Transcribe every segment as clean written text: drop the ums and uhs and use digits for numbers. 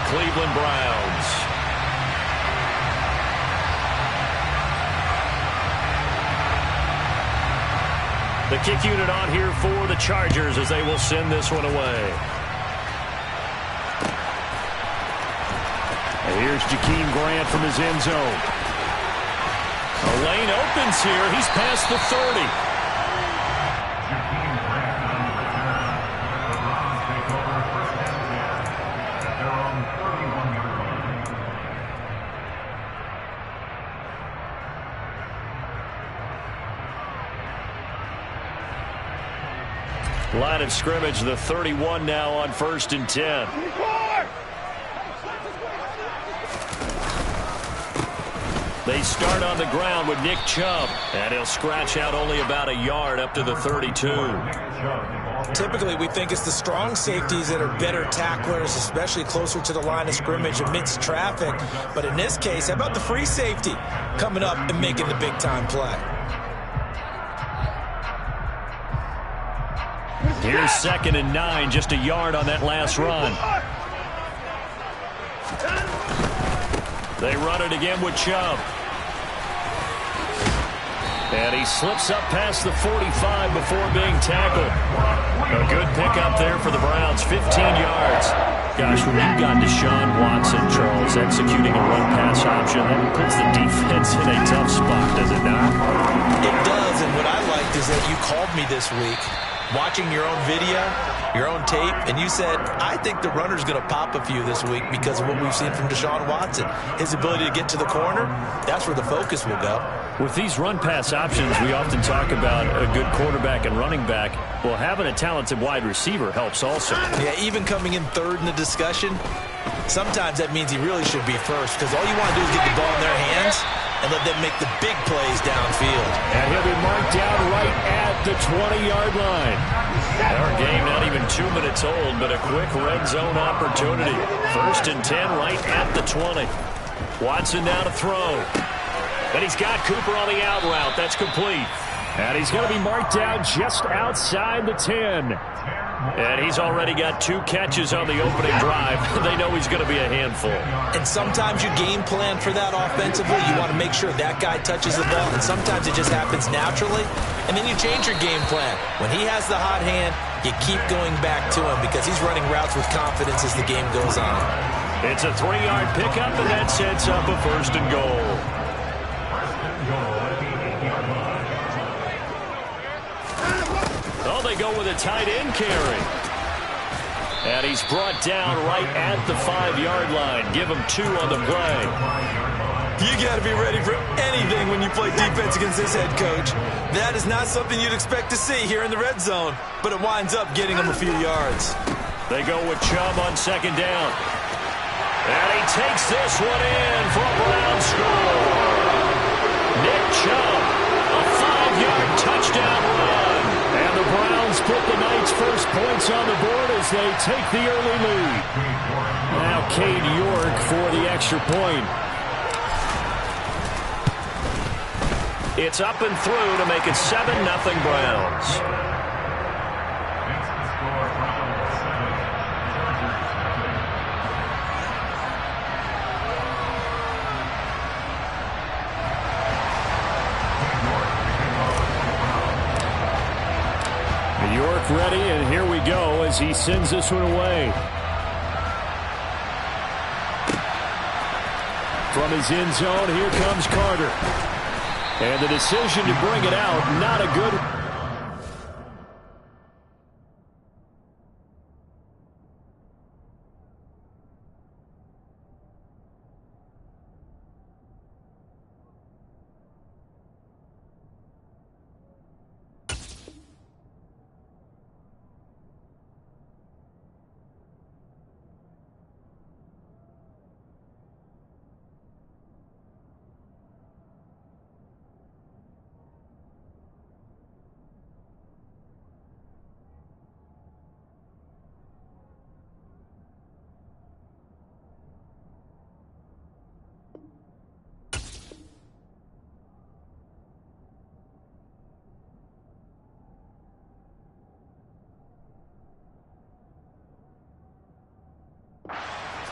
Cleveland Browns. The kick unit on here for the Chargers as they will send this one away. And here's Jakeem Grant from his end zone. A lane opens here. He's past the 30. Line of scrimmage, the 31 now on 1st and 10. They start on the ground with Nick Chubb, and he'll scratch out only about a yard up to the 32. Typically, we think it's the strong safeties that are better tacklers, especially closer to the line of scrimmage amidst traffic. But in this case, how about the free safety coming up and making the big-time play? Here's 2nd and 9, just a yard on that last run. They run it again with Chubb. And he slips up past the 45 before being tackled. A good pickup there for the Browns, 15 yards. Gosh, when you've got Deshaun Watson, Charles, executing a run-pass option, that puts the defense in a tough spot, does it not? It does, and what I liked is that you called me this week, watching your own video, your own tape, and you said, I think the runner's going to pop a few this week because of what we've seen from Deshaun Watson. His ability to get to the corner, that's where the focus will go. With these run-pass options, we often talk about a good quarterback and running back. Well, having a talented wide receiver helps also. Yeah, even coming in third in the discussion, sometimes that means he really should be first because all you want to do is get the ball in their hands and let them make the big plays downfield. And he'll be marked down right at the 20-yard line. Our game not even 2 minutes old, but a quick red zone opportunity. 1st and 10 right at the 20. Watson now to throw. And he's got Cooper on the out route. That's complete. And he's going to be marked down just outside the 10. And he's already got 2 catches on the opening drive. They know he's going to be a handful. And sometimes you game plan for that offensively. You want to make sure that guy touches the ball. And sometimes it just happens naturally. And then you change your game plan. When he has the hot hand, you keep going back to him because he's running routes with confidence as the game goes on. It's a 3-yard pickup, and that sets up a 1st and goal. Oh, they go with a tight end carry. And he's brought down right at the 5-yard line. Give him 2 on the play. You got to be ready for anything when you play defense against this head coach. That is not something you'd expect to see here in the red zone, but it winds up getting him a few yards. They go with Chubb on 2nd down. And he takes this one in for a Brown score. Nick Chubb, a 5-yard touchdown run. And the Browns put the night's first points on the board as they take the early lead. Now Cade York for the extra point. It's up and through to make it 7-0 Browns. York ready, and here we go as he sends this one away. From his end zone, here comes Carter. And the decision to bring it out, not a good one.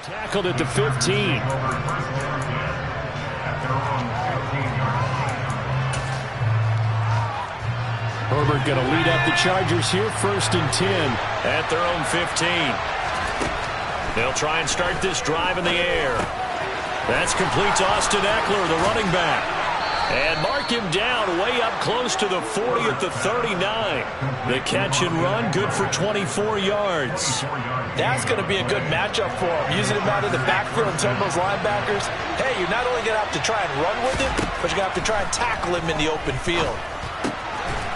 Tackled at the 15. Herbert going to lead up the Chargers here, 1st and 10 at their own 15. They'll try and start this drive in the air. That's complete to Austin Eckler, the running back. And mark him down way up close to the 40 at the 39. The catch and run, good for 24 yards. That's going to be a good matchup for him. Using him out of the backfield and telling those linebackers, hey, you're not only going to have to try and run with it, but you're going to have to try and tackle him in the open field.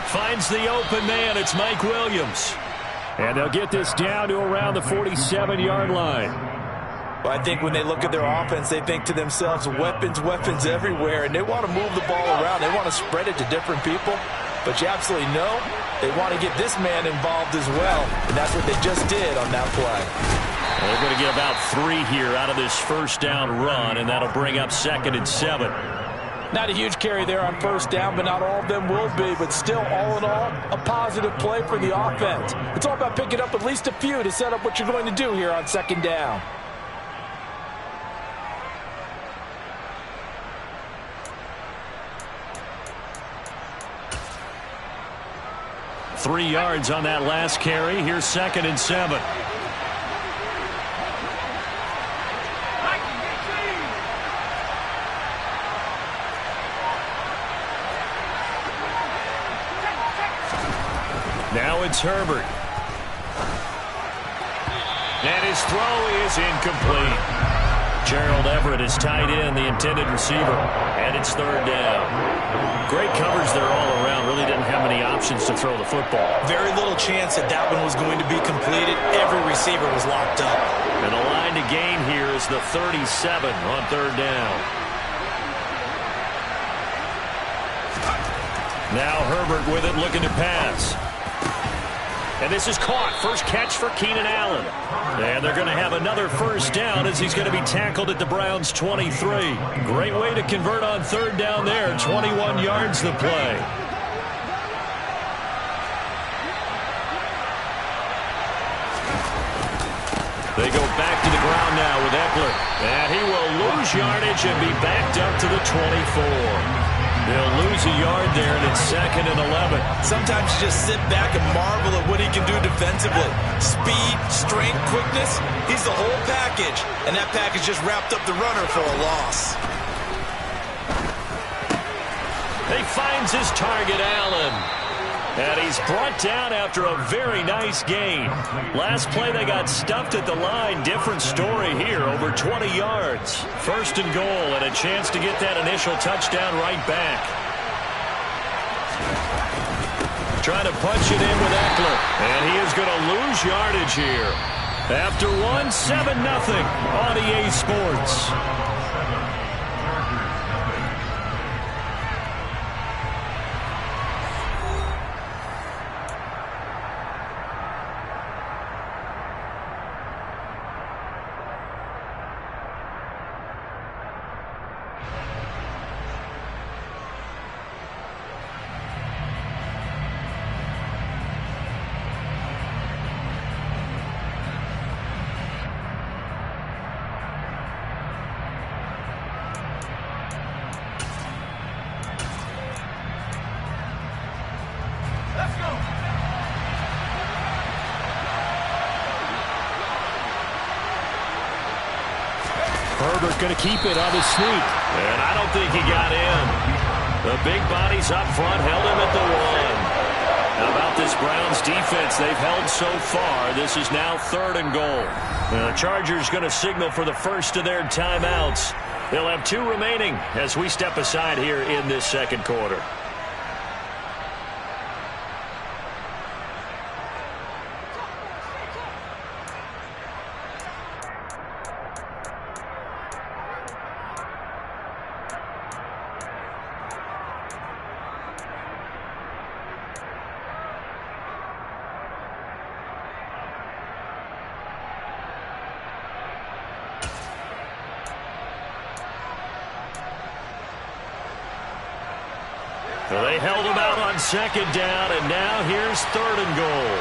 Finds the open man. It's Mike Williams. And they'll get this down to around the 47-yard line. Well, I think when they look at their offense, they think to themselves, weapons, weapons everywhere, and they want to move the ball around. They want to spread it to different people. But you absolutely know they want to get this man involved as well, and that's what they just did on that play. Well, they're going to get about 3 here out of this first down run, and that'll bring up 2nd and 7. Not a huge carry there on first down, but not all of them will be. But still, all in all, a positive play for the offense. It's all about picking up at least a few to set up what you're going to do here on 2nd down. Three yards on that last carry. Here's 2nd and 7. Now it's Herbert. And his throw is incomplete. Gerald Everett is tied in, the intended receiver. And it's 3rd down. Great coverage there all around. Really didn't have many options to throw the football. Very little chance that that one was going to be completed. Every receiver was locked up. And the line to gain here is the 37 on 3rd down. Now Herbert with it, looking to pass. And this is caught. First catch for Keenan Allen. And they're going to have another first down as he's going to be tackled at the Browns' 23. Great way to convert on 3rd down there. 21 yards the play. They go back to the ground now with Eckler. And he will lose yardage and be backed up to the 24. They'll lose a yard there, and it's 2nd and 11. Sometimes you just sit back and marvel at what he can do defensively. Speed, strength, quickness, he's the whole package. And that package just wrapped up the runner for a loss. He finds his target, Allen. And he's brought down after a very nice gain. Last play they got stuffed at the line. Different story here, over 20 yards. 1st and goal, and a chance to get that initial touchdown right back. Trying to punch it in with Eckler. And he is going to lose yardage here. After one, 7-0 on EA Sports. Herbert going to keep it on the sneak. And I don't think he got in. The big bodies up front held him at the 1. How about this Browns defense? They've held so far. This is now 3rd and goal. The Chargers going to signal for the first of their timeouts. They'll have 2 remaining as we step aside here in this 2nd quarter. So they held him out on 2nd down, and now here's 3rd and goal.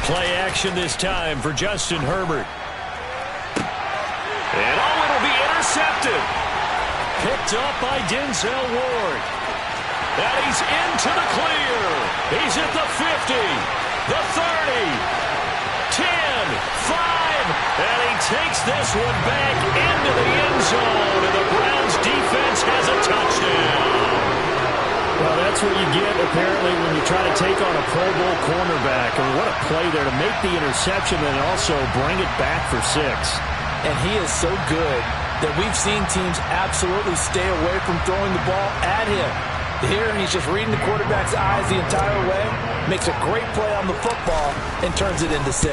Play action this time for Justin Herbert. And it'll be intercepted. Picked up by Denzel Ward. And he's into the clear. He's at the 50, the 30, 10, 5, and he takes this one back into the end zone, and the Browns defense has a touchdown. Well, that's what you get, apparently, when you try to take on a Pro Bowl cornerback. I mean, what a play there to make the interception and also bring it back for 6. And he is so good that we've seen teams absolutely stay away from throwing the ball at him. Here, he's just reading the quarterback's eyes the entire way, makes a great play on the football, and turns it into 6.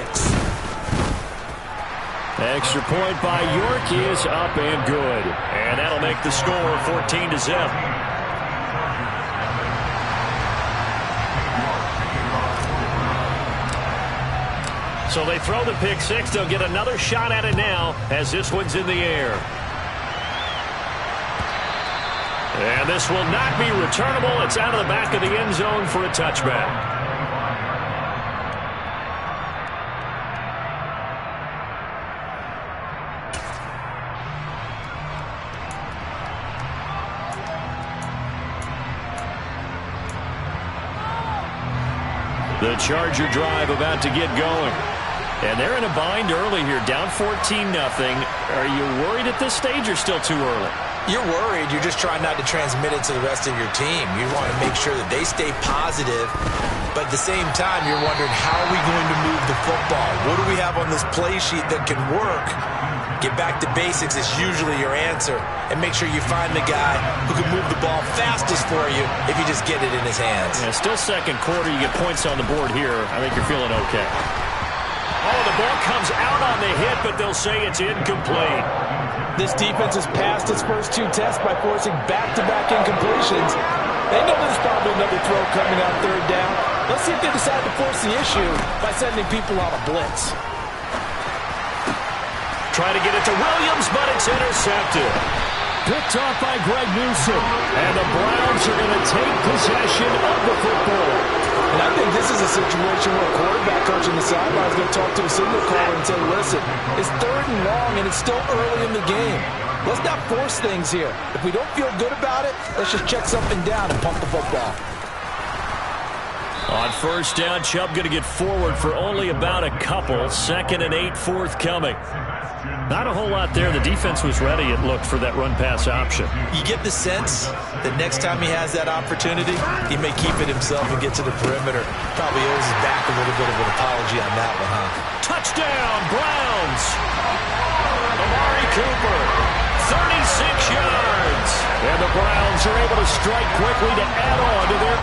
Extra point by York is up and good. And that'll make the score 14-0. So they throw the pick 6. They'll get another shot at it now as this one's in the air. And this will not be returnable. It's out of the back of the end zone for a touchback. The Charger drive about to get going. And they're in a bind early here, down 14-0. Are you worried at this stage or still too early? You're worried. You're just trying not to transmit it to the rest of your team. You want to make sure that they stay positive, but at the same time, you're wondering, how are we going to move the football? What do we have on this play sheet that can work? Get back to basics is usually your answer, and make sure you find the guy who can move the ball fastest for you if you just get it in his hands. Yeah, still second quarter. You get points on the board here. I think you're feeling okay. Oh, the ball comes out on the hit, but they'll say it's incomplete. This defense has passed its first 2 tests by forcing back-to-back incompletions. They know there's probably another throw coming on 3rd down. Let's see if they decide to force the issue by sending people on a blitz. Try to get it to Williams, but it's intercepted. Picked off by Greg Newsome. And the Browns are going to take possession of the football. And I think this is a situation where a quarterback coach on the sideline is going to talk to a signal caller and say, listen, it's 3rd and long and it's still early in the game. Let's not force things here. If we don't feel good about it, let's just check something down and pump the football. On 1st down, Chubb going to get forward for only about a couple. 2nd and 8 forthcoming. Not a whole lot there. The defense was ready, it looked, for that run-pass option. You get the sense that next time he has that opportunity, he may keep it himself and get to the perimeter. Probably owes his back a little bit of an apology on that one, huh? Touchdown, Browns! Amari Cooper, 36 yards. And the Browns are able to strike quickly to add on to their...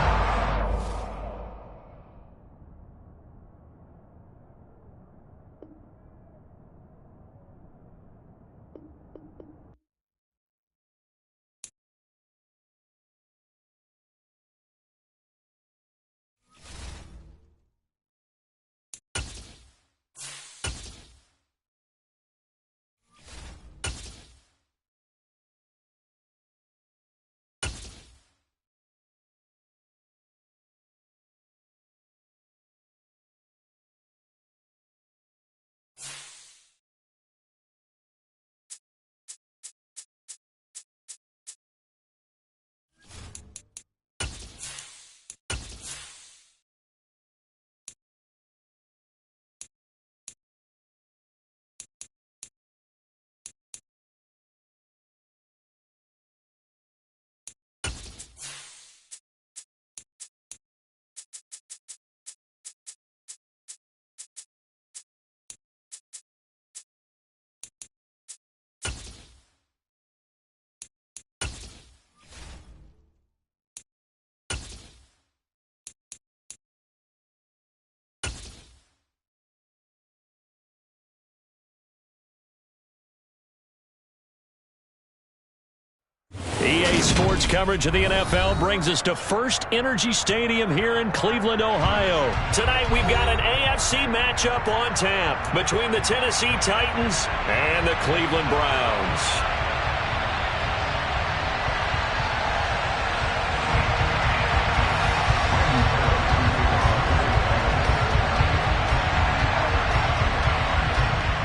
EA Sports coverage of the NFL brings us to First Energy Stadium here in Cleveland, Ohio. Tonight we've got an AFC matchup on tap between the Tennessee Titans and the Cleveland Browns.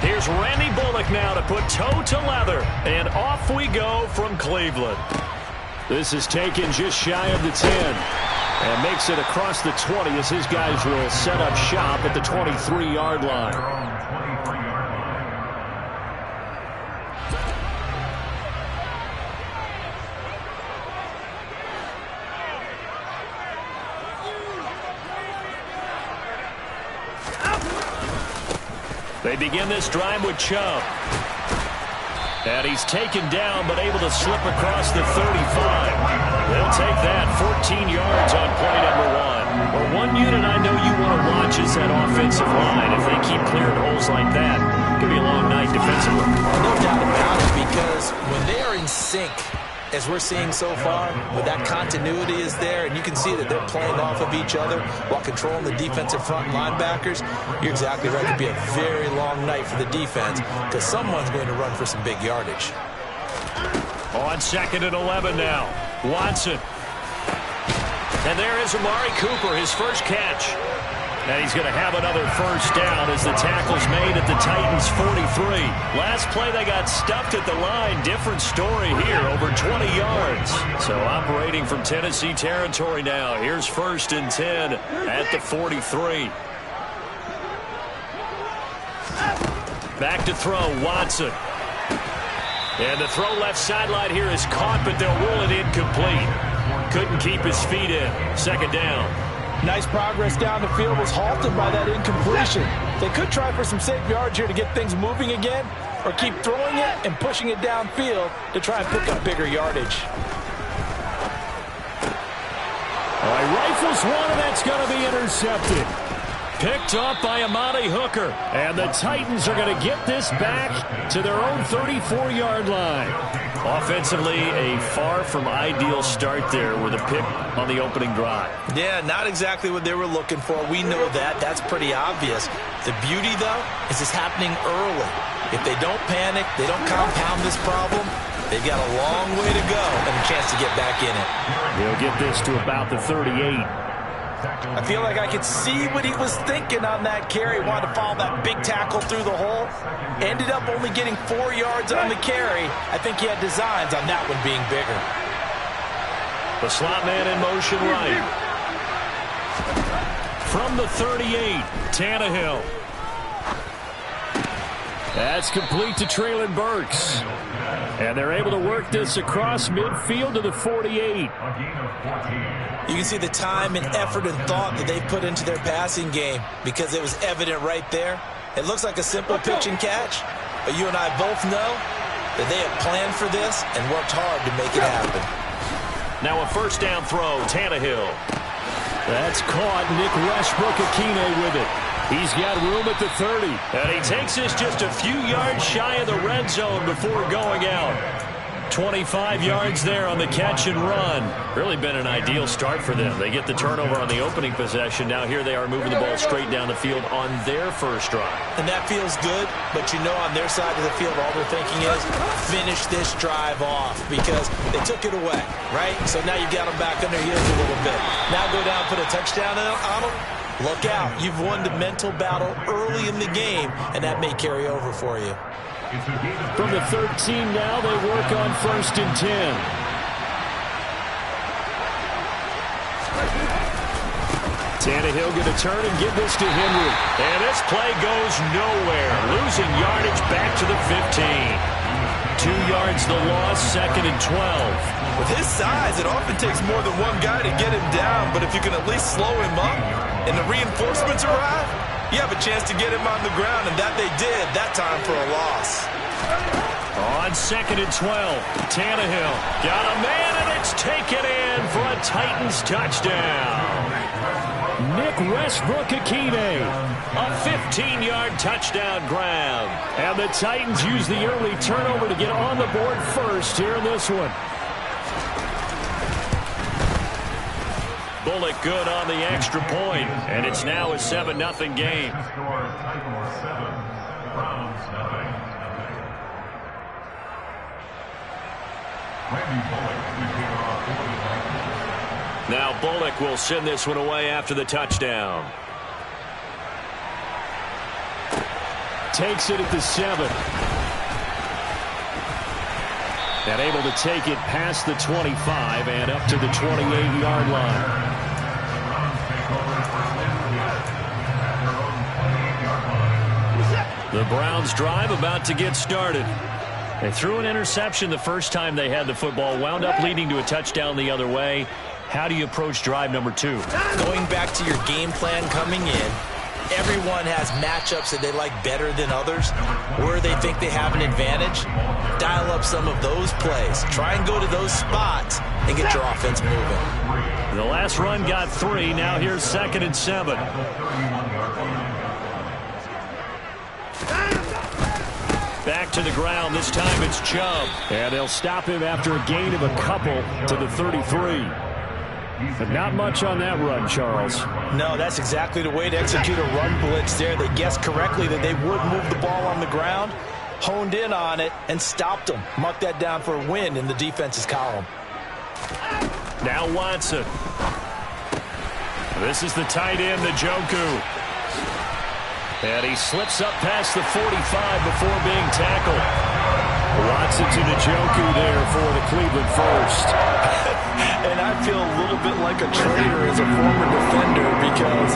Here's Randy Bullock now to put toe to leather. And off we go from Cleveland. This is taken just shy of the 10. And makes it across the 20 as his guys will set up shop at the 23-yard line. They begin this drive with Chubb. And he's taken down but able to slip across the 35. They'll take that 14 yards on play number 1. Well, one unit I know you want to watch is that offensive line. If they keep clearing holes like that, it could be a long night defensively. No doubt about it, because when they are in sync, as we're seeing so far, with that continuity is there, and you can see that they're playing off of each other while controlling the defensive front linebackers, you're exactly right. It could be a very long night for the defense because someone's going to run for some big yardage. On 2nd and 11 now. Watson. And there is Amari Cooper, his first catch. And he's going to have another first down as the tackle's made at the Titans' 43. Last play they got stuffed at the line. Different story here, over 20 yards. So operating from Tennessee territory now. Here's 1st and 10 at the 43. Back to throw, Watson. And the throw left sideline here is caught, but they'll rule it incomplete. Couldn't keep his feet in. 2nd down. Nice progress down the field, was halted by that incompletion. They could try for some safe yards here to get things moving again, or keep throwing it and pushing it downfield to try and pick up bigger yardage. All right, rifles one, and that's going to be intercepted. Picked up by Amani Hooker. And the Titans are going to get this back to their own 34-yard line. Offensively, a far from ideal start there with a pick on the opening drive. Yeah, not exactly what they were looking for. We know that. That's pretty obvious. The beauty, though, is it's happening early. If they don't panic, they don't compound this problem, they've got a long way to go and a chance to get back in it. They'll get this to about the 38. I feel like I could see what he was thinking on that carry. Wanted to follow that big tackle through the hole. Ended up only getting 4 yards on the carry. I think he had designs on that one being bigger. The slot man in motion right. From the 38, Tannehill. That's complete to Treylon Burks. And they're able to work this across midfield to the 48. You can see the time and effort and thought that they put into their passing game because it was evident right there. It looks like a simple pitch and catch, but you and I both know that they have planned for this and worked hard to make it happen. Now a first down throw, Tannehill. That's caught. Nick Westbrook-Akine with it. He's got room at the 30. And he takes this just a few yards shy of the red zone before going out. 25 yards there on the catch and run. Really been an ideal start for them. They get the turnover on the opening possession. Now here they are moving the ball straight down the field on their first drive. And that feels good, but you know on their side of the field all they're thinking is finish this drive off because they took it away, right? So now you've got them back on their heels a little bit. Now go down and put a touchdown on them. Look out. You've won the mental battle early in the game, and that may carry over for you. From the 13 now, they work on 1st and 10. Tannehill going to turn and give this to Henry. And this play goes nowhere. Losing yardage back to the 15. 2 yards the loss, 2nd and 12. With his size, it often takes more than one guy to get him down, but if you can at least slow him up and the reinforcements arrive, you have a chance to get him on the ground, and that they did that time for a loss. On 2nd and 12, Tannehill got a man, and it's taken in for a Titans touchdown. Nick Westbrook-Akine, a 15-yard touchdown grab. And the Titans use the early turnover to get on the board first here in this one. Bullock good on the extra point, and it's now a 7-0 game. Now Bullock will send this one away after the touchdown. takes it at the 7. And able to take it past the 25 and up to the 28-yard line. The Browns drive about to get started. They threw an interception the first time they had the football, wound up leading to a touchdown the other way. How do you approach drive number 2? Going back to your game plan coming in, everyone has matchups that they like better than others, where they think they have an advantage. Dial up some of those plays. Try and go to those spots and get your offense moving. The last run got 3. Now here's 2nd and 7. Back to the ground. This time it's Chubb. And they'll stop him after a gain of a couple to the 33. But not much on that run, Charles. No, that's exactly the way to execute a run blitz there. They guessed correctly that they would move the ball on the ground, honed in on it, and stopped them. Mark that down for a win in the defense's column. Now Watson. This is the tight end, Njoku. And he slips up past the 45 before being tackled. Watson to Njoku there for the Cleveland first. And I feel a little bit like a traitor as a former defender because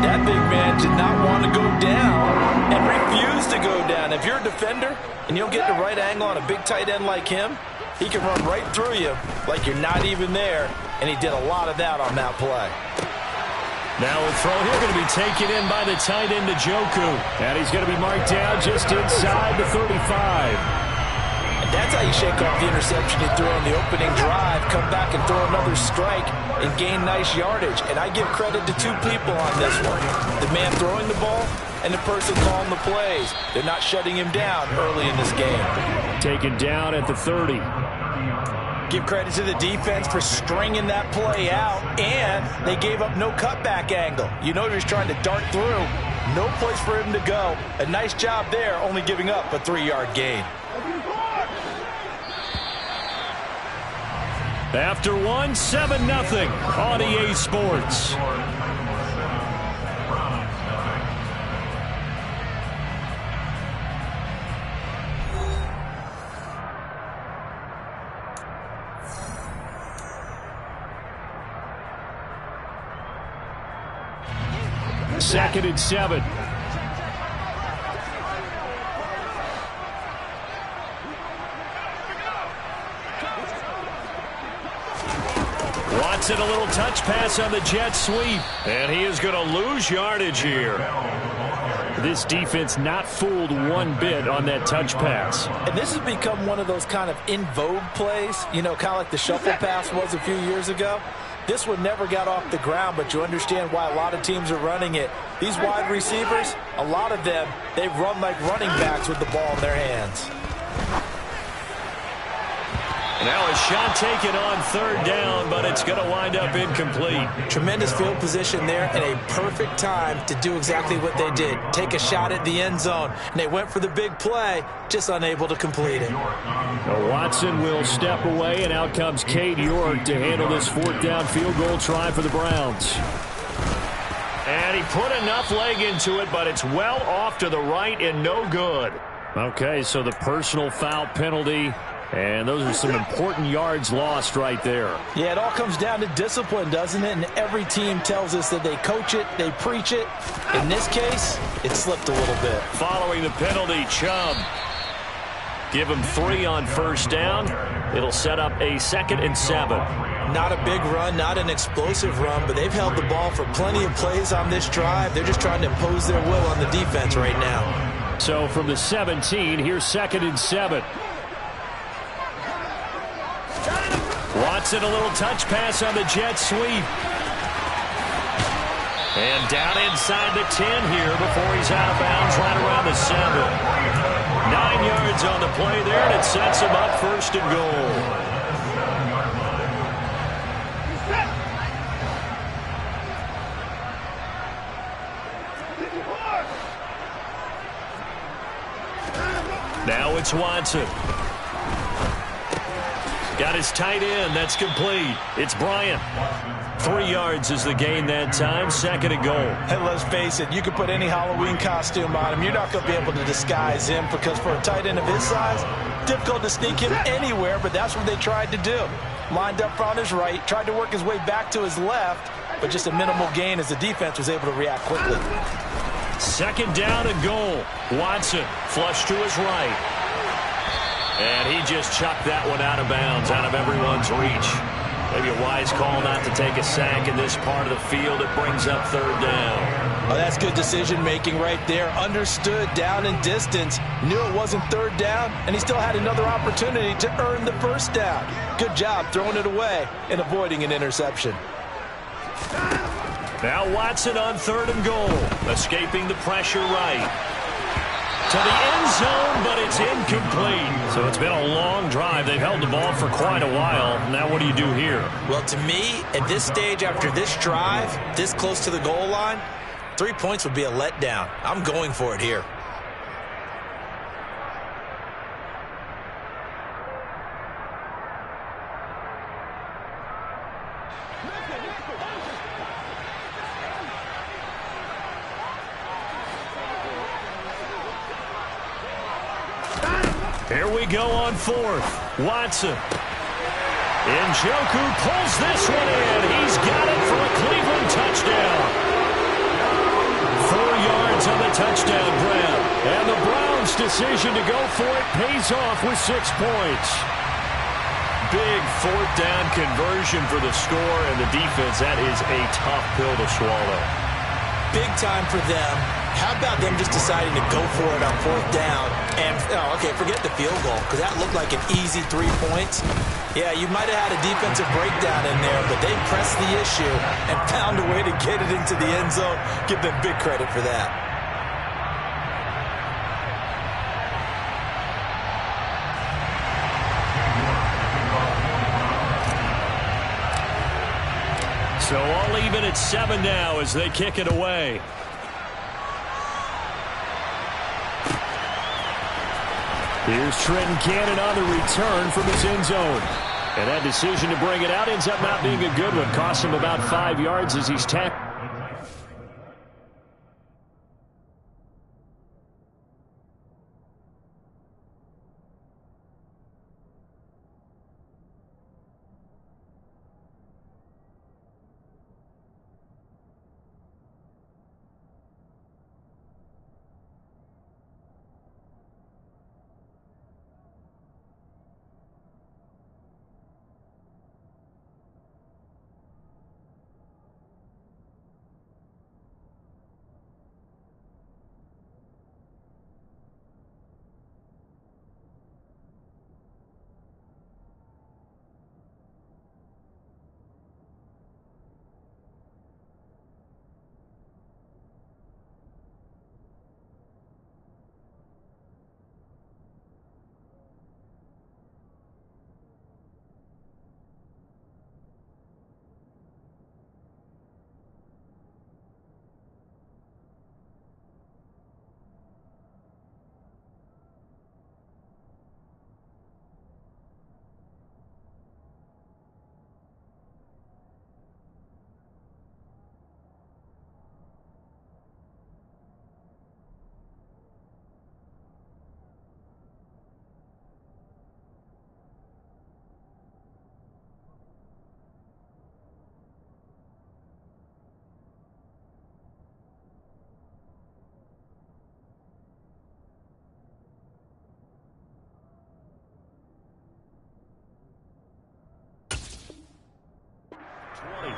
that big man did not want to go down and refused to go down. If you're a defender and you don't get the right angle on a big tight end like him, he can run right through you like you're not even there, and he did a lot of that on that play. Now a throw here going to be taken in by the tight end Njoku. And he's going to be marked down just inside the 35. That's how you shake off the interception you threw on the opening drive, come back and throw another strike and gain nice yardage. And I give credit to 2 people on this one. The man throwing the ball and the person calling the plays. They're not shutting him down early in this game. Taken down at the 30. Give credit to the defense for stringing that play out, and they gave up no cutback angle. You know he was trying to dart through. No place for him to go. A nice job there, only giving up a 3-yard gain. After 1, 7-0 on EA Sports. Second and 7. Watson, a little touch pass on the jet sweep. And he is going to lose yardage here. This defense not fooled one bit on that touch pass. And this has become one of those kind of in vogue plays, you know, kind of like the shuffle pass was a few years ago. This one never got off the ground, but you understand why a lot of teams are running it. These wide receivers, a lot of them, they run like running backs with the ball in their hands. Now a shot taken on 3rd down, but it's going to wind up incomplete. Tremendous field position there and a perfect time to do exactly what they did. Take a shot at the end zone. And they went for the big play, just unable to complete it. Now Watson will step away, and out comes Cade York to handle this 4th down field goal try for the Browns. And he put enough leg into it, but it's well off to the right and no good. Okay, so the personal foul penalty. And those are some important yards lost right there. Yeah, it all comes down to discipline, doesn't it? And every team tells us that they coach it, they preach it. In this case, it slipped a little bit. Following the penalty, Chubb. Give him 3 on 1st down. It'll set up a 2nd and 7. Not a big run, not an explosive run, but they've held the ball for plenty of plays on this drive. They're just trying to impose their will on the defense right now. So from the 17, here's 2nd and 7. Watson, a little touch pass on the jet sweep. And down inside the 10 here before he's out of bounds right around the 7. 9 yards on the play there, and it sets him up 1st and goal. Now it's Watson. Got his tight end. That's complete. It's Bryant. 3 yards is the gain that time, 2nd and goal. And let's face it, you can put any Halloween costume on him. You're not going to be able to disguise him because for a tight end of his size, difficult to sneak him anywhere, but that's what they tried to do. Lined up on his right, tried to work his way back to his left, but just a minimal gain as the defense was able to react quickly. 2nd down and goal. Watson flush to his right. And he just chucked that one out of bounds, out of everyone's reach. Maybe a wise call not to take a sack in this part of the field. It brings up 3rd down. Oh, that's good decision-making right there. Understood down and distance. Knew it wasn't 3rd down, and he still had another opportunity to earn the 1st down. Good job throwing it away and avoiding an interception. Now Watson on 3rd and goal. Escaping the pressure right. To the end zone, but it's incomplete. So it's been a long drive. They've held the ball for quite a while. Now what do you do here? Well, to me, at this stage after this drive, this close to the goal line, 3 points would be a letdown. I'm going for it here. Here we go on 4th. Watson. Njoku pulls this one in. He's got it for a Cleveland touchdown. 4 yards on the touchdown grab. And the Browns' decision to go for it pays off with 6 points. Big 4th down conversion for the score, and the defense, that is a tough pill to swallow. Big time for them. How about them just deciding to go for it on 4th down? And, okay, forget the field goal, because that looked like an easy 3 points. Yeah, you might have had a defensive breakdown in there, but they pressed the issue and found a way to get it into the end zone. Give them big credit for that. So all even at 7 now as they kick it away. Here's Trenton Cannon on the return from his end zone. And that decision to bring it out ends up not being a good one. Costs him about 5 yards as he's tackled.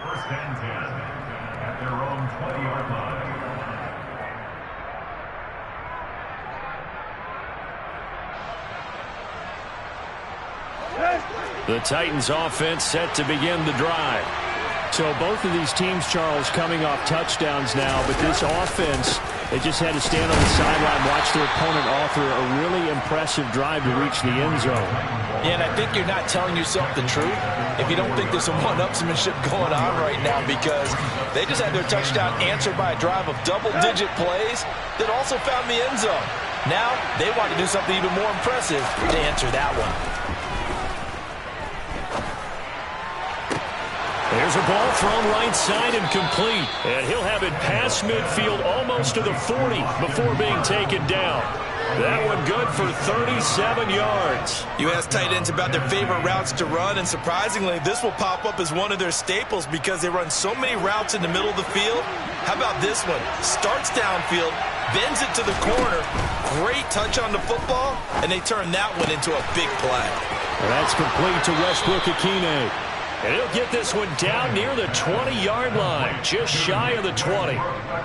First and 10 at their own 20-yard line. The Titans offense set to begin the drive. So both of these teams, Charles, coming off touchdowns now, but this offense, they just had to stand on the sideline, watch their opponent author a really impressive drive to reach the end zone. Yeah, and I think you're not telling yourself the truth if you don't think there's some one-upsmanship going on right now, because they just had their touchdown answered by a drive of double-digit plays that also found the end zone. Now they want to do something even more impressive to answer that one. There's a ball thrown right side and complete. And he'll have it past midfield almost to the 40 before being taken down. That one good for 37 yards. You ask tight ends about their favorite routes to run, and surprisingly, this will pop up as one of their staples because they run so many routes in the middle of the field. How about this one? Starts downfield, bends it to the corner, great touch on the football, and they turn that one into a big play. That's complete to Westbrook-Ikhine. And he'll get this one down near the 20-yard line, just shy of the 20.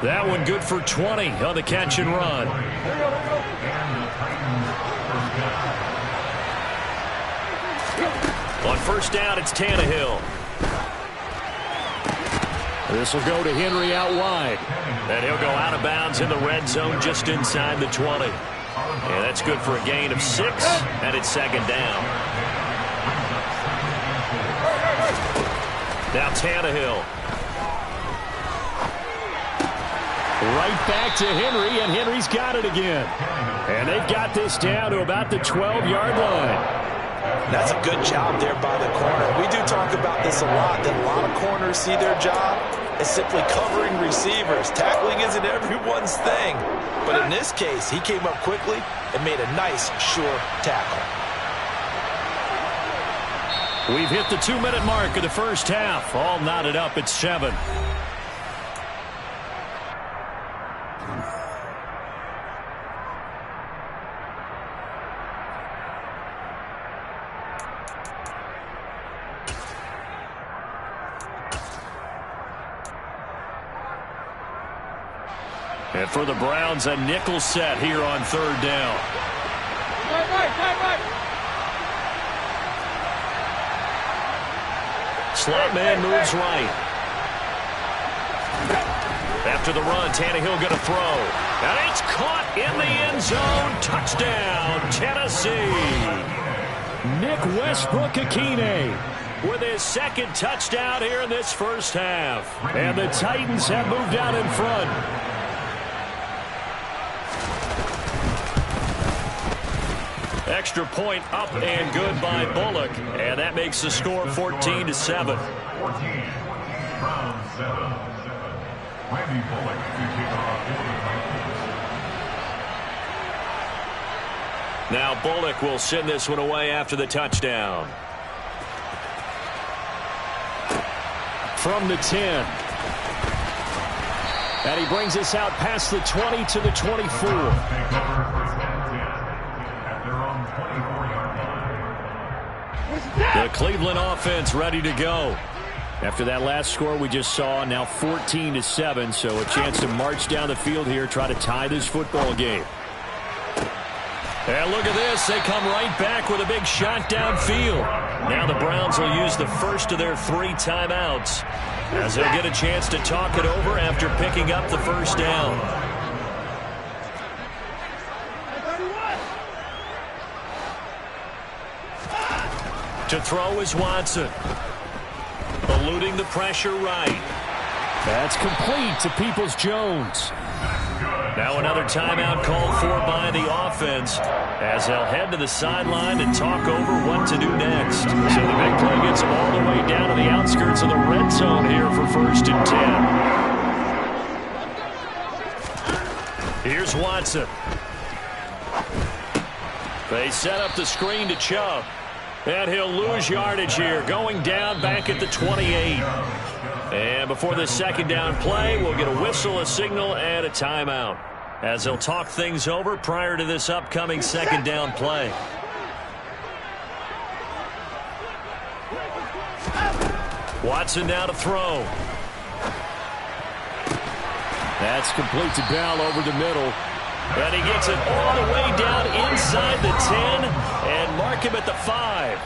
That one good for 20 on the catch and run. On first down, it's Tannehill. This will go to Henry out wide. And he'll go out of bounds in the red zone just inside the 20. And that's good for a gain of 6, and it's second down. Now Tannehill. Right back to Henry, and Henry's got it again. And they've got this down to about the 12-yard line. That's a good job there by the corner. We do talk about this a lot, that a lot of corners see their job as simply covering receivers. Tackling isn't everyone's thing. But in this case, he came up quickly and made a nice, sure tackle. We've hit the 2-minute mark of the first half. All knotted up at 7. And for the Browns, a nickel set here on third down. Slot man moves right. After the run, Tannehill going to throw. And it's caught in the end zone. Touchdown, Tennessee. Nick Westbrook-Ikhine with his second touchdown here in this first half. And the Titans have moved out in front. Extra point up and good by Bullock. And that makes the score 14-7. 14, Browns 7. Randy Bullock to kick off for the Titans. Now Bullock will send this one away after the touchdown. From the 10. And he brings us out past the 20 to the 24. The Cleveland offense ready to go. After that last score we just saw, now 14-7, so a chance to march down the field here, try to tie this football game. And look at this, they come right back with a big shot downfield. Now the Browns will use the first of their 3 timeouts, as they'll get a chance to talk it over after picking up the first down. To throw is Watson. Eluding the pressure right. That's complete to Peoples-Jones. Now another timeout called for by the offense, as they'll head to the sideline and talk over what to do next. So the big play gets them all the way down to the outskirts of the red zone here for 1st and 10. Here's Watson. They set up the screen to Chubb. And he'll lose yardage here, going down back at the 28. And before this second down play, we'll get a whistle, a signal, and a timeout, as they'll talk things over prior to this upcoming second down play. Watson now to throw. That's complete to Bell over the middle. And he gets it all the way down inside the 10 and mark him at the 5.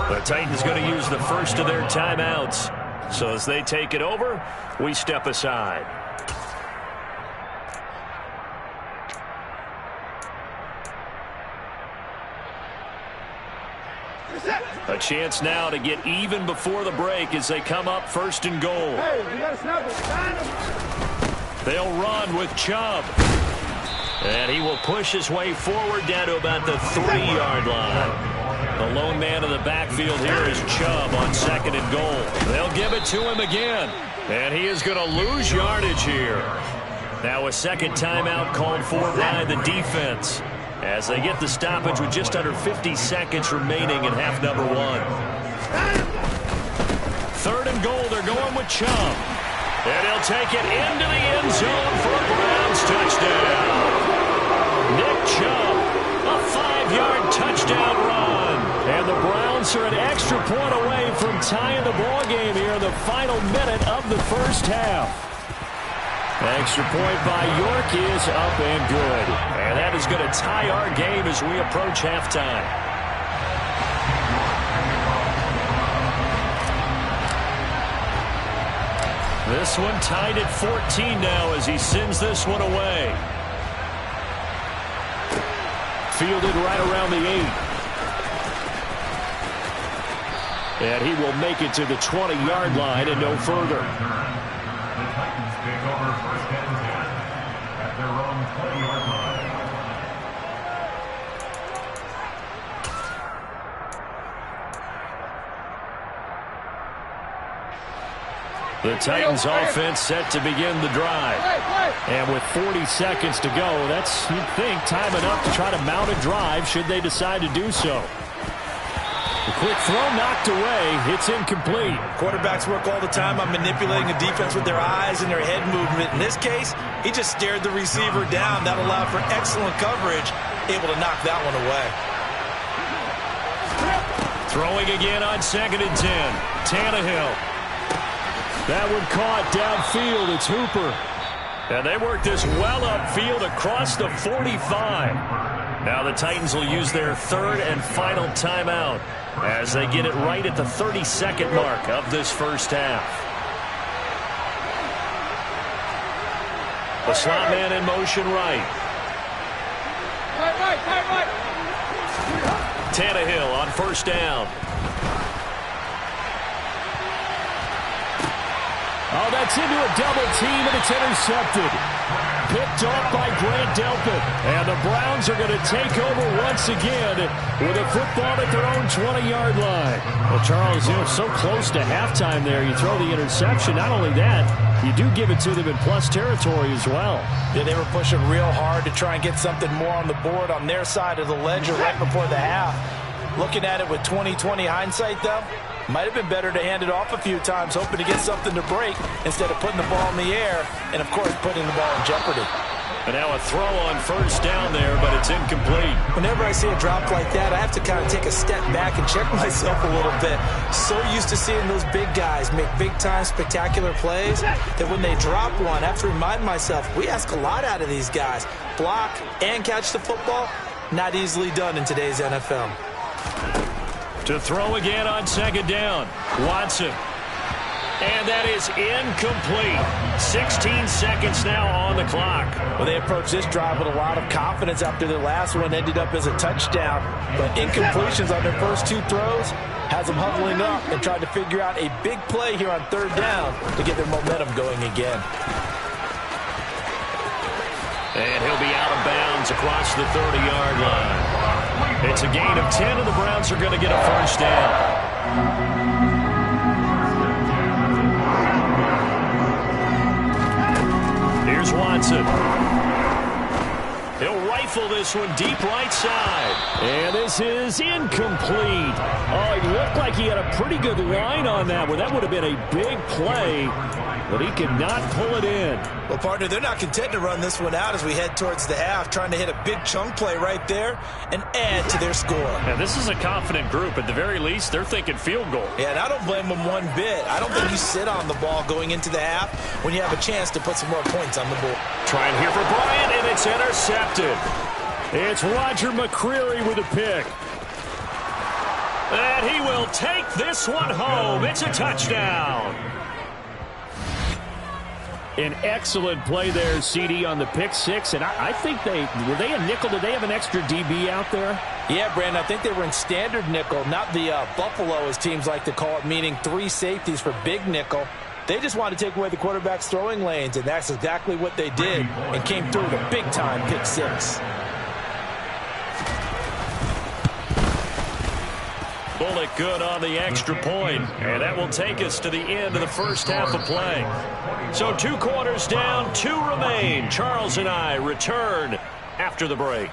The Titans going to use the first of their timeouts. So as they take it over, we step aside. A chance now to get even before the break as they come up 1st and goal. They'll run with Chubb. And he will push his way forward down to about the 3-yard line. The lone man in the backfield here is Chubb on 2nd and goal. They'll give it to him again. And he is going to lose yardage here. Now a second timeout called for by the defense as they get the stoppage with just under 50 seconds remaining in half number 1. 3rd and goal. They're going with Chubb. And he'll take it into the end zone for a Browns touchdown. Nick Chubb, a 5-yard touchdown run. And the Browns are an extra point away from tying the ball game here in the final minute of the first half. Extra point by York is up and good. And that is going to tie our game as we approach halftime. This one tied at 14 now as he sends this one away. Fielded right around the 8. And he will make it to the 20-yard line and no further. The Titans take over 1st and 10 at their own 20-yard line. The Titans offense set to begin the drive. And with 40 seconds to go, that's, you'd think, time enough to try to mount a drive should they decide to do so. The quick throw knocked away. It's incomplete. Quarterbacks work all the time on manipulating the defense with their eyes and their head movement. In this case, he just stared the receiver down. That allowed for excellent coverage, able to knock that one away. Throwing again on 2nd and 10. Tannehill. That one caught downfield. It's Hooper. And they work this well upfield across the 45. Now the Titans will use their 3rd and final timeout as they get it right at the 32nd mark of this first half. The slot man in motion right. Tannehill on 1st down. Oh, that's into a double team, and it's intercepted. Picked off by Grant Delpit. And the Browns are going to take over once again with a football at their own 20-yard line. Well, Charles, you know, so close to halftime there. You throw the interception. Not only that, you do give it to them in plus territory as well. Yeah, they were pushing real hard to try and get something more on the board on their side of the ledger right before the half. Looking at it with 20/20 hindsight, though, might have been better to hand it off a few times, hoping to get something to break instead of putting the ball in the air and, of course, putting the ball in jeopardy. And now a throw on 1st down there, but it's incomplete. Whenever I see a drop like that, I have to kind of take a step back and check myself a little bit. So used to seeing those big guys make big-time spectacular plays that when they drop one, I have to remind myself, we ask a lot out of these guys. Block and catch the football, not easily done in today's NFL. To throw again on 2nd down. Watson. And that is incomplete. 16 seconds now on the clock. Well, they approached this drive with a lot of confidence after their last one ended up as a touchdown. But incompletions on their first 2 throws has them huddling up and trying to figure out a big play here on 3rd down to get their momentum going again. And he'll be out of bounds across the 30-yard line. It's a gain of 10, and the Browns are going to get a 1st down. Here's Watson. He'll rifle this one deep right side. And this is incomplete. Oh, it looked like he had a pretty good line on that one. That would have been a big play, but he could not pull it in. Well, partner, they're not content to run this one out as we head towards the half, trying to hit a big chunk play right there and add to their score. Yeah, this is a confident group. At the very least, they're thinking field goal. Yeah, and I don't blame them one bit. I don't think you sit on the ball going into the half when you have a chance to put some more points on the board. Trying here for Bryant, and it's intercepted. It's Roger McCreary with a pick. And he will take this one home. It's a touchdown. An excellent play there, CD, on the pick 6. And I think were they a nickel? Did they have an extra DB out there? Yeah, Brandon, I think they were in standard nickel, not the Buffalo, as teams like to call it, meaning 3 safeties for big nickel. They just wanted to take away the quarterback's throwing lanes, and that's exactly what they did and came through with a big-time pick 6. Bullock good on the extra point, and that will take us to the end of the first half of play. So 2 quarters down, 2 remain. Charles and I return after the break.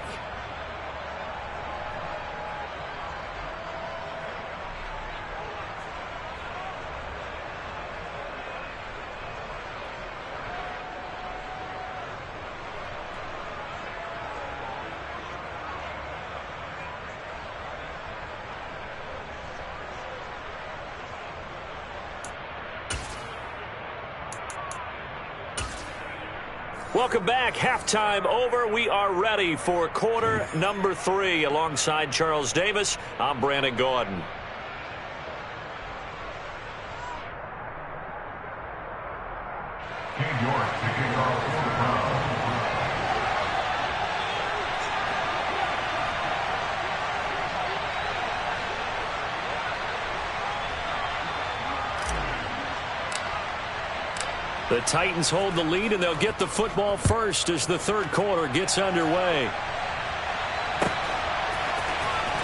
Welcome back. Halftime over. We are ready for quarter number 3. Alongside Charles Davis, I'm Brandon Gaudin. The Titans hold the lead, and they'll get the football first as the third quarter gets underway.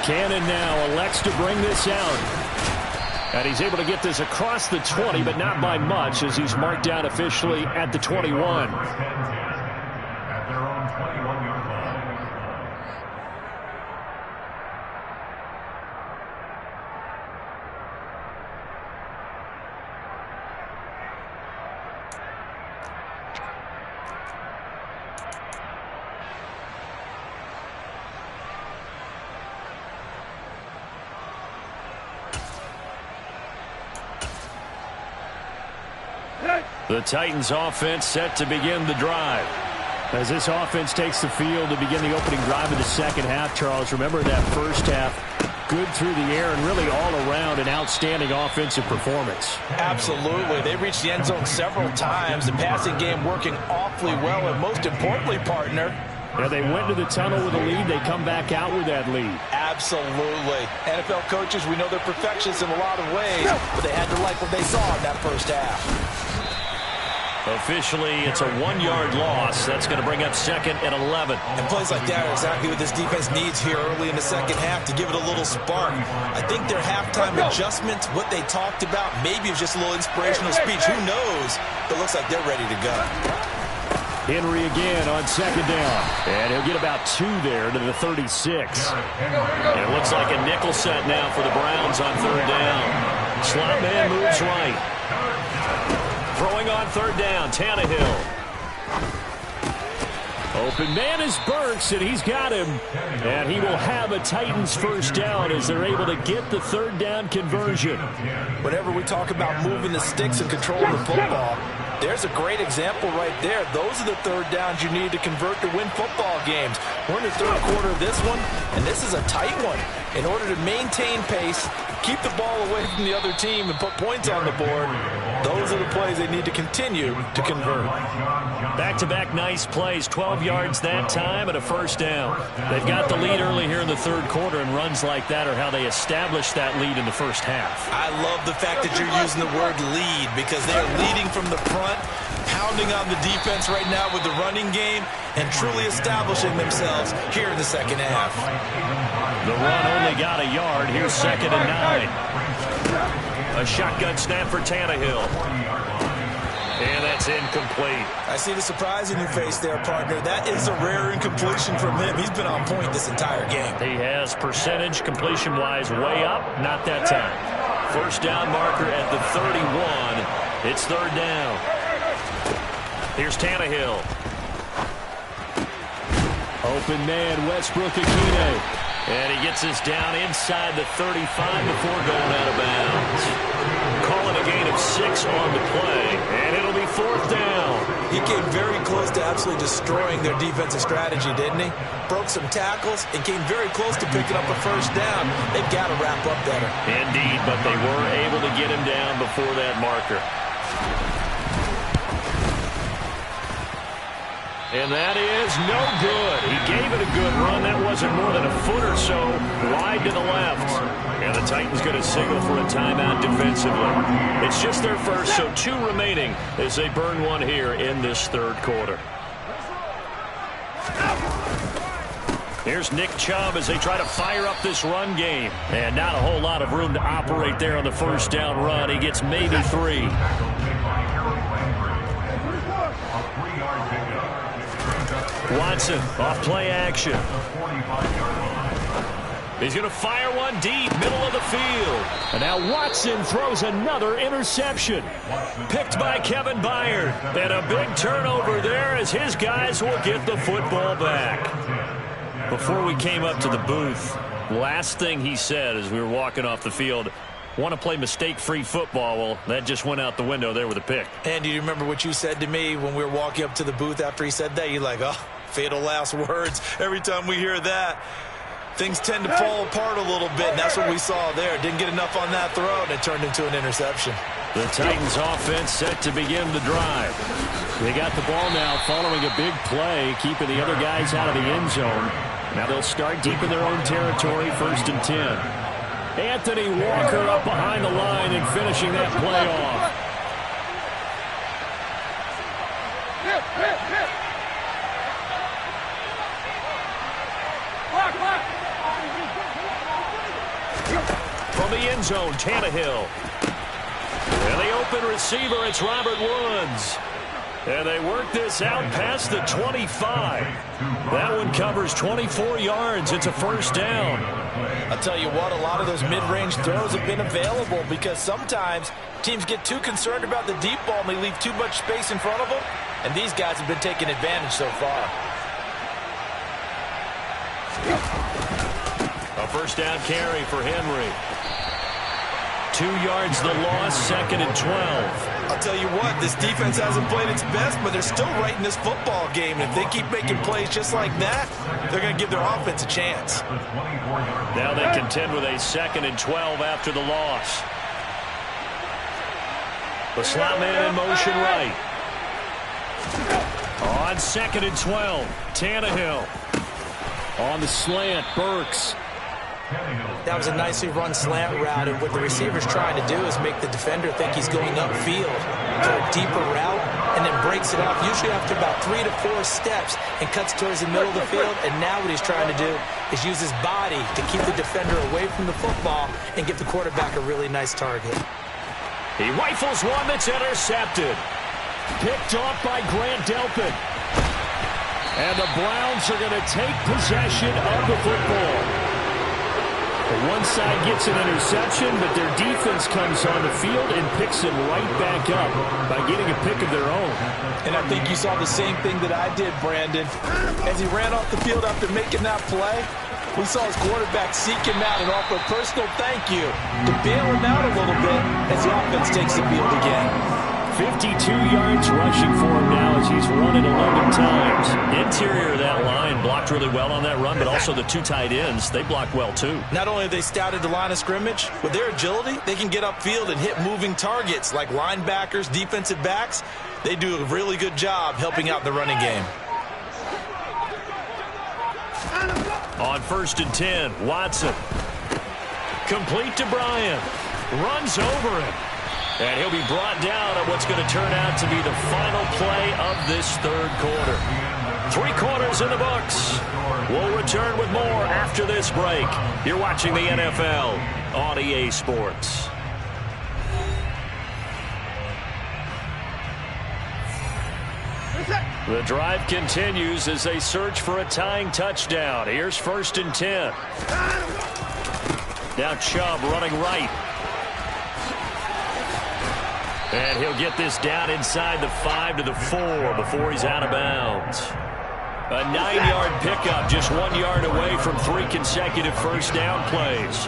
Cannon now elects to bring this out. And he's able to get this across the 20, but not by much, as he's marked down officially at the 21. At their own 21-yard line. The Titans offense set to begin the drive. As this offense takes the field to begin the opening drive of the second half, Charles, remember that first half, good through the air and really all around an outstanding offensive performance. Absolutely. They reached the end zone several times. The passing game working awfully well, and most importantly, partner, yeah, they went to the tunnel with a lead. They come back out with that lead. Absolutely. NFL coaches, we know they're perfectionists in a lot of ways, but they had to like what they saw in that first half. Officially, it's a 1-yard loss. That's going to bring up 2nd and 11. And plays like that are exactly what this defense needs here early in the second half to give it a little spark. I think their halftime adjustment, what they talked about, maybe it was just a little inspirational speech. Who knows? But it looks like they're ready to go. Henry again on 2nd down. And he'll get about 2 there to the 36. And it looks like a nickel set now for the Browns on 3rd down. Slot man moves right. Throwing on 3rd down, Tannehill. Open man is Burks, and he's got him. And he will have a Titans first down as they're able to get the 3rd down conversion. Whenever we talk about moving the sticks and controlling the football, there's a great example right there. Those are the 3rd downs you need to convert to win football games. We're in the 3rd quarter of this one, and this is a tight one. In order to maintain pace, keep the ball away from the other team, and put points on the board, those are the plays they need to continue to convert. Back-to-back nice plays, 12 yards that time and a first down. They've got the lead early here in the 3rd quarter, and runs like that are how they establish that lead in the first half. I love the fact that you're using the word lead, because they're leading from the front, pounding on the defense right now with the running game, and truly establishing themselves here in the second half. The run only got a yard. Here's 2nd and 9. A shotgun snap for Tannehill. And that's incomplete. I see the surprise in your face there, partner. That is a rare incompletion from him. He's been on point this entire game. He has percentage completion-wise way up. Not that time. First down marker at the 31. It's 3rd down. Here's Tannehill. Open man, Westbrook-Ikhine. And he gets us down inside the 35 before going out of bounds. Calling a gain of 6 on the play, and it'll be 4th down. He came very close to absolutely destroying their defensive strategy, didn't he? Broke some tackles and came very close to picking up a first down. They've got to wrap up better. Indeed, but they were able to get him down before that marker. And that is no good. He gave it a good run. That wasn't more than a foot or so wide to the left. And the Titans going to signal for a timeout defensively. It's just their first, so 2 remaining as they burn one here in this 3rd quarter. Here's Nick Chubb as they try to fire up this run game. And not a whole lot of room to operate there on the first down run. He gets maybe 3. Watson off play action. He's going to fire one deep, middle of the field. And now Watson throws another interception. Picked by Kevin Byard. And a big turnover there as his guys will get the football back. Before we came up to the booth, last thing he said as we were walking off the field, want to play mistake-free football. Well, that just went out the window there with a pick. And do you remember what you said to me when we were walking up to the booth after he said that? You're like, oh, fatal last words. Every time we hear that, things tend to fall apart a little bit, and that's what we saw there. Didn't get enough on that throw, and it turned into an interception. The Titans offense set to begin the drive. They got the ball now following a big play, keeping the other guys out of the end zone. Now they'll start deep in their own territory, 1st and 10. Anthony Walker up behind the line and finishing that play off. From the end zone, Tannehill. And the open receiver, it's Robert Woods. And they work this out past the 25. That one covers 24 yards. It's a first down. I'll tell you what, a lot of those mid-range throws have been available because sometimes teams get too concerned about the deep ball and they leave too much space in front of them. And these guys have been taking advantage so far. A first down carry for Henry. 2 yards the loss, 2nd and 12. I'll tell you what, this defense hasn't played its best, but they're still right in this football game. And if they keep making plays just like that, they're going to give their offense a chance. Now they contend with a 2nd and 12 after the loss. The slot man in motion right. On 2nd and 12, Tannehill. On the slant, Burks. That was a nicely run slant route, and what the receiver's trying to do is make the defender think he's going upfield for a deeper route, and then breaks it off, usually after about 3 to 4 steps, and cuts towards the middle of the field. And now what he's trying to do is use his body to keep the defender away from the football and give the quarterback a really nice target. He rifles one that's intercepted. Picked off by Grant Delpit. And the Browns are going to take possession of the football. One side gets an interception, but their defense comes on the field and picks it right back up by getting a pick of their own. And I think you saw the same thing that I did, Brandon. As he ran off the field after making that play, we saw his quarterback seek him out and offer a personal thank you to bail him out a little bit as the offense takes the field again. 52 yards rushing for him now as he's run it 11 times. Interior of that line blocked really well on that run, but also the 2 tight ends, they blocked well too. Not only have they scouted the line of scrimmage, with their agility, they can get upfield and hit moving targets like linebackers, defensive backs. They do a really good job helping out the running game. On 1st and 10, Watson. Complete to Bryant. Runs over him. And he'll be brought down on what's going to turn out to be the final play of this 3rd quarter. 3 quarters in the books. We'll return with more after this break. You're watching the NFL on EA Sports. The drive continues as they search for a tying touchdown. Here's 1st and 10. Now Chubb running right. And he'll get this down inside the 5 to the 4 before he's out of bounds. A 9-yard pickup, just 1 yard away from 3 consecutive first down plays.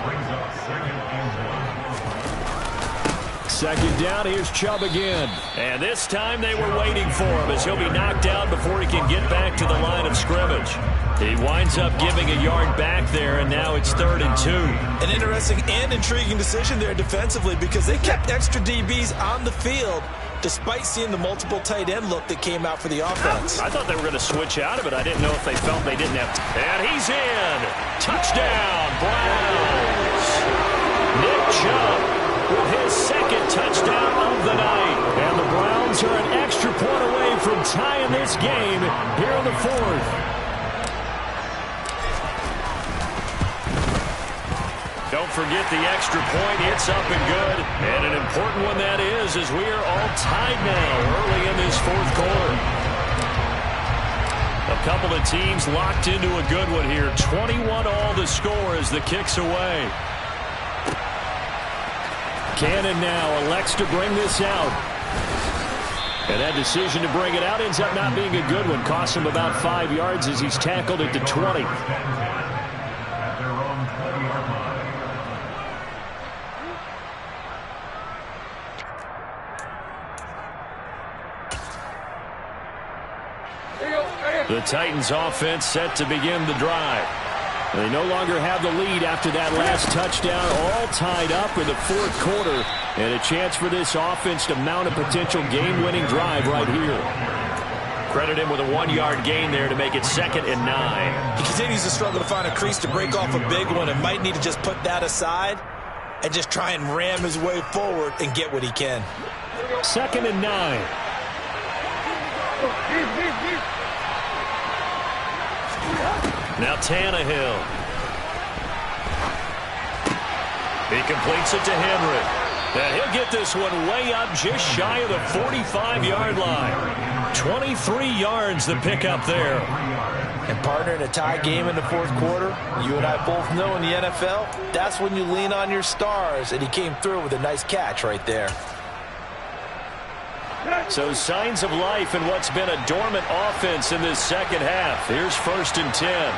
2nd down, here's Chubb again. And this time they were waiting for him as he'll be knocked out before he can get back to the line of scrimmage. He winds up giving a yard back there, and now it's 3rd and 2. An interesting and intriguing decision there defensively because they kept extra DBs on the field despite seeing the multiple tight end look that came out for the offense. I thought they were going to switch out of it. I didn't know if they felt they didn't have to. And he's in. Touchdown, Browns. Nick Chubb with his 2nd touchdown of the night. And the Browns are an extra point away from tying this game here in the 4th. forget the extra point. It's up and good. And an important one that is, as we are all tied now early in this fourth quarter. A couple of teams locked into a good one here. 21-all the score as the kick's away. Cannon now elects to bring this out. And that decision to bring it out ends up not being a good one. Costs him about 5 yards as he's tackled at the 20. The Titans offense set to begin the drive. They no longer have the lead after that last touchdown, all tied up in the fourth quarter, and a chance for this offense to mount a potential game-winning drive right here. Credit him with a 1-yard gain there to make it 2nd and 9. He continues to struggle to find a crease to break off a big one and might need to just put that aside and just try and ram his way forward and get what he can. 2nd and 9. Now Tannehill. He completes it to Henry. And he'll get this one way up just shy of the 45-yard line. 23 yards the pickup there. And partner, in a tie game in the fourth quarter, you and I both know in the NFL, that's when you lean on your stars, and he came through with a nice catch right there. So signs of life in what's been a dormant offense in this second half. Here's 1st and 10.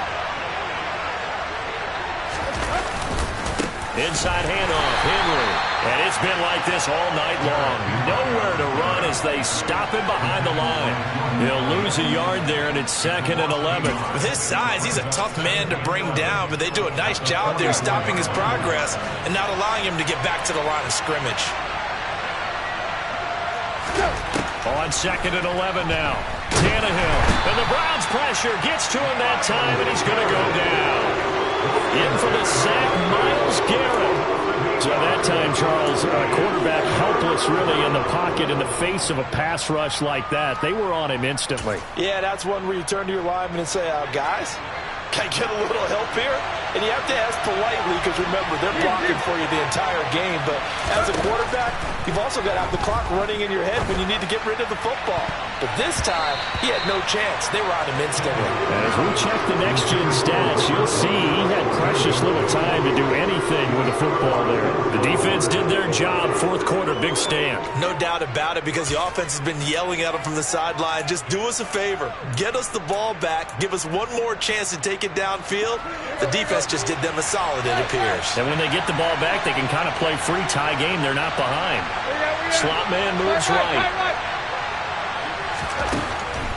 Inside handoff, Henry. And it's been like this all night long. Nowhere to run as they stop him behind the line. He'll lose a yard there, and it's 2nd and 11. With his size, he's a tough man to bring down, but they do a nice job there stopping his progress and not allowing him to get back to the line of scrimmage. On 2nd and 11 now. Tannehill. And the Browns pressure gets to him that time, and he's going to go down. In for the sack, Myles Garrett. So that time, Charles, quarterback helpless really in the pocket in the face of a pass rush like that. They were on him instantly. Yeah, that's one where you turn to your lineman and say, guys, can I get a little help here? And you have to ask politely because, remember, they're blocking for you the entire game. But as a quarterback, you've also got to have the clock running in your head when you need to get rid of the football. But this time, he had no chance. They were on him instantly. And as we check the next-gen stats, you'll see he had precious little time to do anything with the football there. The defense did their job. Fourth quarter, big stand. No doubt about it, because the offense has been yelling at him from the sideline. Just do us a favor. Get us the ball back. Give us one more chance to take it downfield. The defense just did them a solid, it appears. And when they get the ball back, they can kind of play free tie game. They're not behind. Slot man moves right.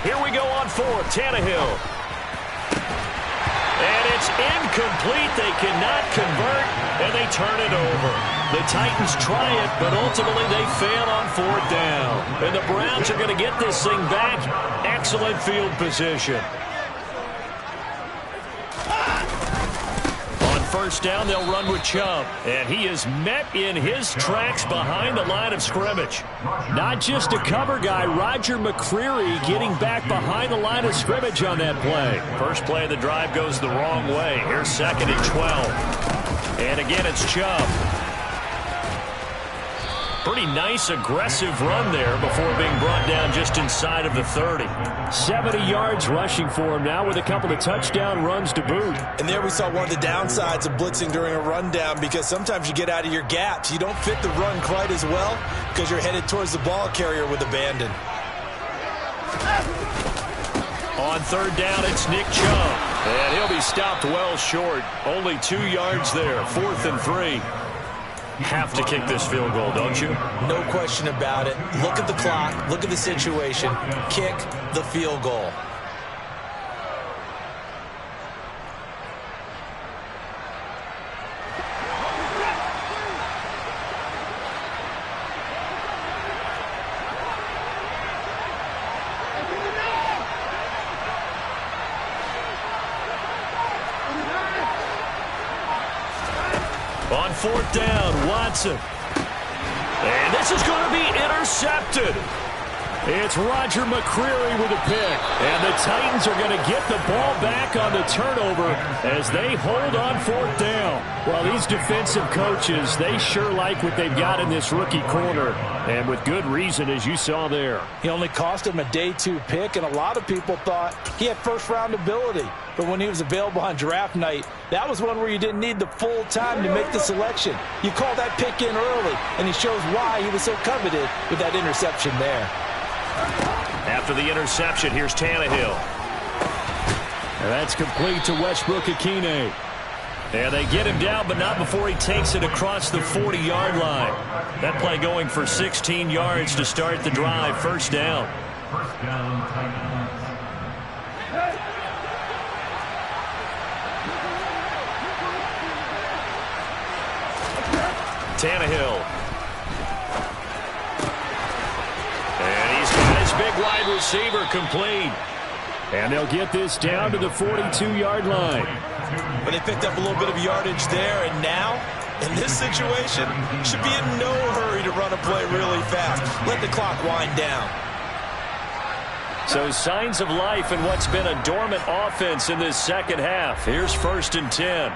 Here we go on 4th. Tannehill. And it's incomplete. They cannot convert, and they turn it over. The Titans try it, but ultimately they fail on 4th down. And the Browns are going to get this thing back. Excellent field position. First down, they'll run with Chubb. And he is met in his tracks behind the line of scrimmage. Not just a cover guy, Roger McCreary getting back behind the line of scrimmage on that play. First play of the drive goes the wrong way. Here's 2nd and 12. And again, it's Chubb. Pretty nice, aggressive run there before being brought down just inside of the 30. 70 yards rushing for him now with a couple of touchdown runs to boot. And there we saw one of the downsides of blitzing during a rundown, because sometimes you get out of your gaps. You don't fit the run quite as well because you're headed towards the ball carrier with abandon. On 3rd down, it's Nick Chubb. And he'll be stopped well short. Only 2 yards there. 4th and 3. Have to kick this field goal, don't you? No question about it. Look at the clock. Look at the situation. Kick the field goal. On 4th down, Watson. And this is going to be intercepted. It's Roger McCreary with a pick. And the Titans are going to get the ball back on the turnover as they hold on 4th down. Well, these defensive coaches, they sure like what they've got in this rookie corner. And with good reason, as you saw there. He only cost him a day 2 pick, and a lot of people thought he had first-round ability. But when he was available on draft night, that was one where you didn't need the full time to make the selection. You call that pick in early, and he shows why he was so coveted with that interception there. After the interception, here's Tannehill. And that's complete to Westbrook-Akine. And they get him down, but not before he takes it across the 40-yard line. That play going for 16 yards to start the drive. First down. First down, Titans. Tannehill. And he's got his big wide receiver complete. And they'll get this down to the 42-yard line. But they picked up a little bit of yardage there, and now, in this situation, should be in no hurry to run a play really fast. Let the clock wind down. So signs of life in what's been a dormant offense in this second half. Here's 1st and 10.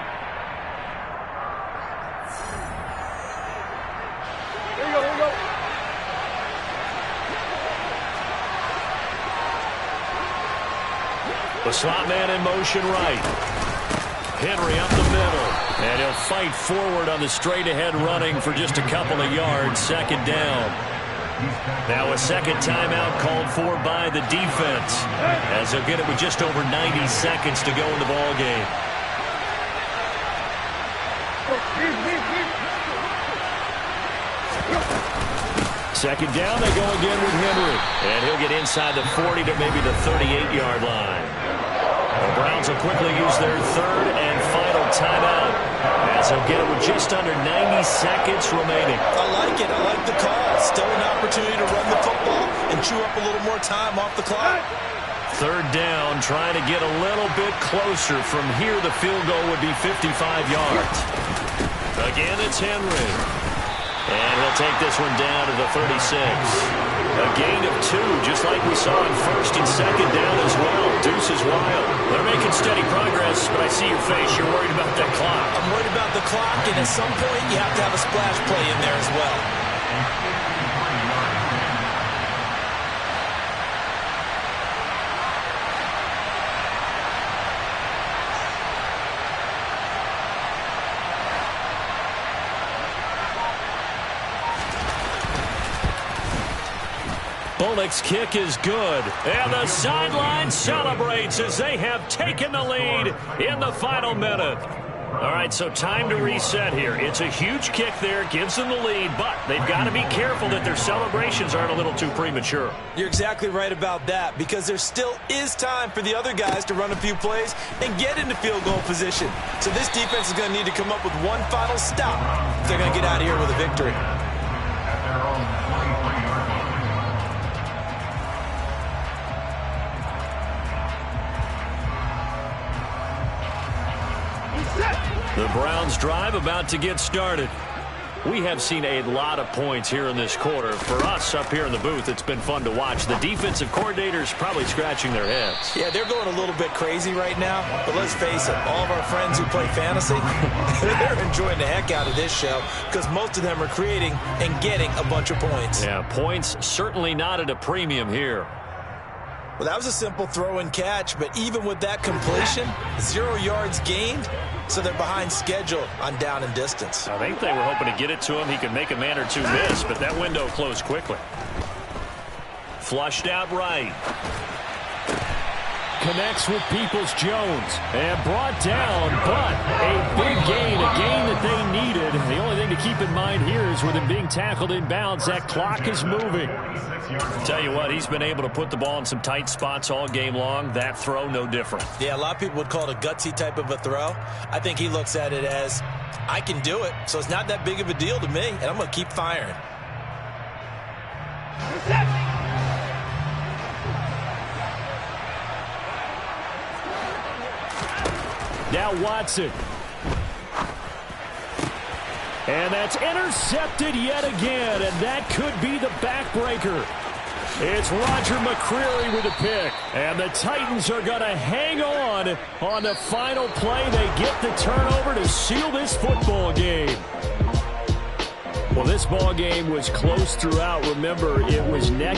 The slot man in motion right. Henry up the middle. And he'll fight forward on the straight-ahead running for just a couple of yards. Second down. Now a second timeout called for by the defense, as they'll get it with just over 90 seconds to go in the ball game. Second down, they go again with Henry. And he'll get inside the 40 to maybe the 38-yard line. The Browns will quickly use their third and final timeout, as they'll get it with just under 90 seconds remaining. I like it. I like the call. Still an opportunity to run the football and chew up a little more time off the clock. Third down, trying to get a little bit closer. From here, the field goal would be 55 yards. Again, it's Henry. And he'll take this one down to the 36. A gain of 2, just like we saw in first and second down as well. Deuce is wild. They're making steady progress, but I see your face. You're worried about that clock. I'm worried about the clock, and at some point, you have to have a splash play in there as well. Bullock's kick is good. And the sideline celebrates as they have taken the lead in the final minute. All right, so time to reset here. It's a huge kick there, gives them the lead, but they've got to be careful that their celebrations aren't a little too premature. You're exactly right about that, because there still is time for the other guys to run a few plays and get into field goal position. So this defense is going to need to come up with one final stop if they're going to get out of here with a victory. At their own 23-yard line. The Browns drive about to get started. We have seen a lot of points here in this quarter. For us up here in the booth, it's been fun to watch. The defensive coordinators probably scratching their heads. Yeah, they're going a little bit crazy right now, but let's face it, all of our friends who play fantasy, they're enjoying the heck out of this show because most of them are creating and getting a bunch of points. Yeah, points certainly not at a premium here. Well, that was a simple throw and catch, but even with that completion, 0 yards gained, so they're behind schedule on down and distance. I think they were hoping to get it to him. He could make a man or two miss, but that window closed quickly. Flushed out right. Connects with Peoples-Jones and brought down, but a big gain, a gain that they needed. The only thing to keep in mind here is with him being tackled in bounds, that clock is moving. Tell you what, he's been able to put the ball in some tight spots all game long. That throw, no different. Yeah, a lot of people would call it a gutsy type of a throw. I think he looks at it as, I can do it, so it's not that big of a deal to me, and I'm going to keep firing. Now Watson. And that's intercepted yet again, and that could be the backbreaker. It's Roger McCreary with a pick. And the Titans are going to hang on the final play. They get the turnover to seal this football game. Well, this ball game was close throughout. Remember, it was neck